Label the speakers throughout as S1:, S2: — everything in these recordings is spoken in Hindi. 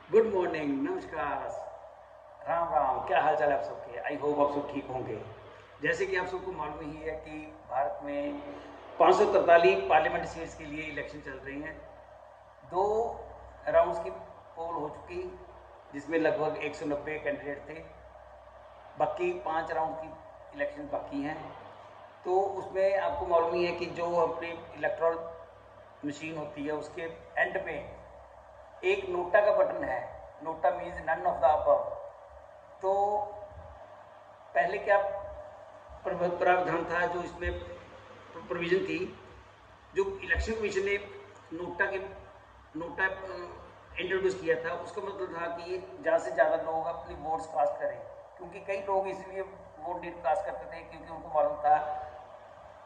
S1: गुड मॉर्निंग, नमस्कार, राम राम। क्या हाल चाल है आप सबके? आई होप आप सब ठीक होंगे। जैसे कि आप सबको मालूम ही है कि भारत में 543 पार्लियामेंट सीट्स के लिए इलेक्शन चल रही हैं। दो राउंड्स की पोल हो चुकी, जिसमें लगभग 190 कैंडिडेट थे। बाकी 5 राउंड की इलेक्शन बाकी हैं। तो उसमें आपको मालूम ही है कि जो अपनी इलेक्ट्रॉल मशीन होती है, उसके एंड पे एक नोटा का बटन है। NOTA means none of the above. तो पहले क्या प्रावधान था, जो इसमें प्रोविजन थी, जो इलेक्शन कमीशन ने नोटा इंट्रोड्यूस किया था, उसका मतलब था कि ज़्यादा से ज़्यादा लोग अपनी वोट्स कास्ट करें। क्योंकि कई लोग इसलिए वोट नहीं कास्ट करते थे क्योंकि उनको मालूम था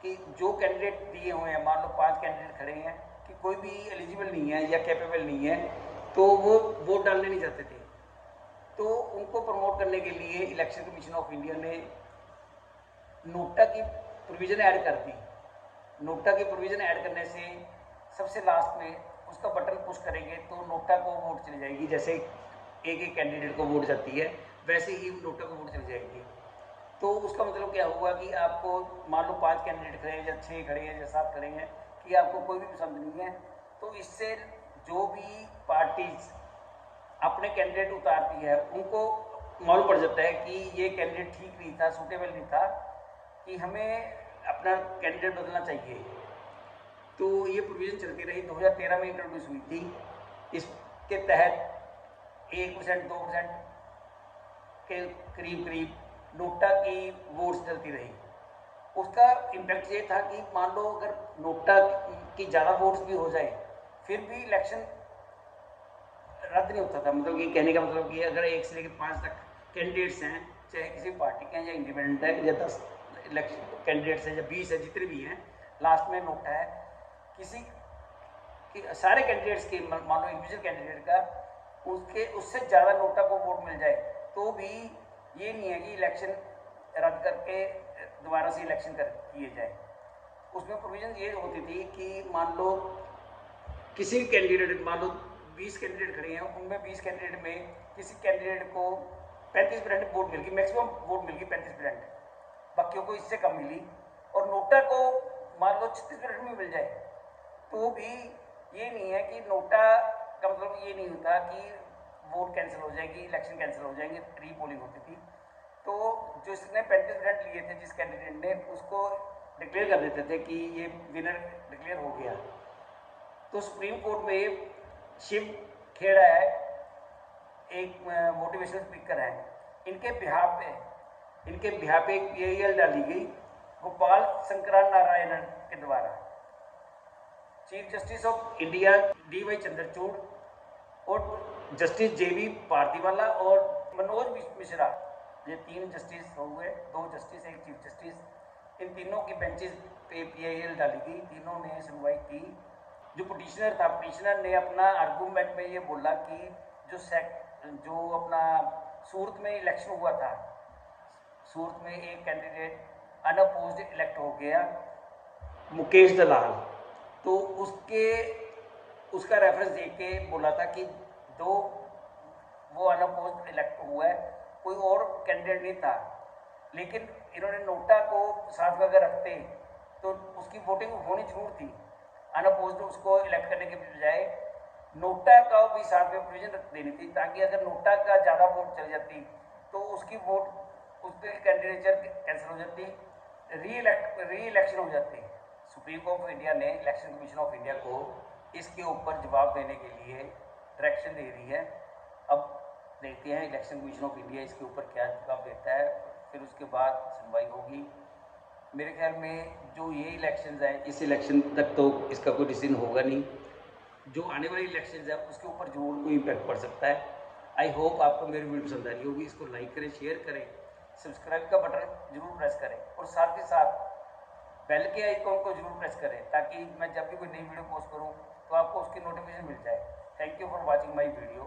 S1: कि जो कैंडिडेट दिए हुए हैं, मान लो 5 कैंडिडेट खड़े हैं, कि कोई भी एलिजिबल नहीं है या कैपेबल नहीं है, तो वो वोट डालने नहीं जाते थे। तो उनको प्रमोट करने के लिए इलेक्शन कमीशन ऑफ इंडिया ने नोटा की प्रोविज़न ऐड कर दी। नोटा की प्रोविज़न ऐड करने से सबसे लास्ट में उसका बटन पुश करेंगे तो नोटा को वोट चली जाएगी। जैसे एक एक कैंडिडेट को वोट जाती है, वैसे ही नोटा को वोट चली जाएगी। तो उसका मतलब क्या हुआ कि आपको मान लो 5 कैंडिडेट खड़े हैं या 6 खड़े हैं या 7 खड़े हैं, कि आपको कोई भी पसंद नहीं है, तो इससे जो भी पार्टीज अपने कैंडिडेट उतारती है, उनको मालूम पड़ जाता है कि ये कैंडिडेट ठीक नहीं था, सूटेबल नहीं था, कि हमें अपना कैंडिडेट बदलना चाहिए। तो ये प्रोविज़न चलती रही, 2013 में इंट्रोड्यूस हुई थी। इसके तहत 1% 2% के करीब करीब नोटा की वोट्स चलती रही। उसका इम्पैक्ट ये था कि मान लो अगर नोटा की ज़्यादा वोट्स भी हो जाए, फिर भी इलेक्शन रद्द नहीं होता था। मतलब कि कहने का मतलब कि अगर 1 से लेकर 5 तक कैंडिडेट्स हैं, चाहे किसी पार्टी के हैं या इंडिपेंडेंट है, या 10 इलेक्शन कैंडिडेट्स हैं या 20 है, जितने भी हैं, लास्ट में नोटा है किसी कि सारे कैंडिडेट्स के, मान लो इंडिविजुअल कैंडिडेट का, उसके उससे ज़्यादा नोटा को वोट मिल जाए, तो भी ये नहीं है कि इलेक्शन रद्द करके दोबारा से इलेक्शन कर किए जाए। उसमें प्रोविज़न ये होती थी कि मान लो किसी भी कैंडिडेट, मान लो 20 कैंडिडेट खड़े हैं, उनमें 20 कैंडिडेट में किसी कैंडिडेट को 35% वोट मिल गई, मैक्सिमम वोट मिल गई 35%, बाकियों को इससे कम मिली, और नोटा को मान लो 36% में मिल जाए, तो भी ये नहीं है कि नोटा का मतलब ये नहीं होता कि वोट कैंसिल हो जाएगी, इलेक्शन कैंसिल हो जाएंगे, री पोलिंग होती थी। तो जिसने 35% लिए थे, जिस कैंडिडेट ने, उसको डिक्लेयर कर देते थे कि ये विनर डिक्लेयर हो गया। तो सुप्रीम कोर्ट में शिव खेड़ा है, एक मोटिवेशनल स्पीकर है, इनके बिहार पे एक पीआईएल डाली गई गोपाल शंकरा नारायणन के द्वारा। Chief justice of India D Y Chandrachud और जस्टिस जेबी पारदीवाला और मनोज मिश्रा, ये 3 जस्टिस हो हुए, 2 जस्टिस एक चीफ जस्टिस, इन तीनों की बेंचेस पे पीआईएल डाली गई। तीनों ने सुनवाई की। जो पिटिशनर था, पिटिशनर ने अपना आर्गूमेंट में ये बोला कि जो अपना सूरत में इलेक्शन हुआ था, सूरत में एक कैंडिडेट अनअपोज्ड इलेक्ट हो गया, मुकेश दलाल। तो उसका रेफरेंस दे के बोला था कि दो वो अनअपोज्ड इलेक्ट हुआ है, कोई और कैंडिडेट नहीं था, लेकिन इन्होंने नोटा को साथ में अगर रखते तो उसकी वोटिंग होनी जरूर थी। अनअपोज्ड उसको इलेक्ट करने के बजाय नोटा का भी साथ में प्रोविजन रख देनी थी, ताकि अगर नोटा का ज़्यादा वोट चल जाती तो उसकी वोट, उसके कैंडिडेचर कैंसिल हो जाती, री इलेक्शन हो जाती। सुप्रीम कोर्ट ऑफ इंडिया ने इलेक्शन कमीशन ऑफ इंडिया को इसके ऊपर जवाब देने के लिए डायरेक्शन दे रही है। अब देखते हैं इलेक्शन कमीशन ऑफ इंडिया इसके ऊपर क्या जवाब देता है, फिर उसके बाद सुनवाई होगी। मेरे ख्याल में जो ये इलेक्शंस हैं, इस इलेक्शन तक तो इसका कोई डिसीजन होगा नहीं। जो आने वाली इलेक्शंस है उसके ऊपर जरूर कोई इम्पैक्ट पड़ सकता है। आई होप आपको मेरी वीडियो पसंद आ रही होगी। इसको लाइक करें, शेयर करें, सब्सक्राइब का बटन जरूर प्रेस करें, और साथ ही साथ बेल के आइकॉन को जरूर प्रेस करें, ताकि मैं जब भी कोई नई वीडियो पोस्ट करूं तो आपको उसकी नोटिफिकेशन मिल जाए। Thank you for watching my video.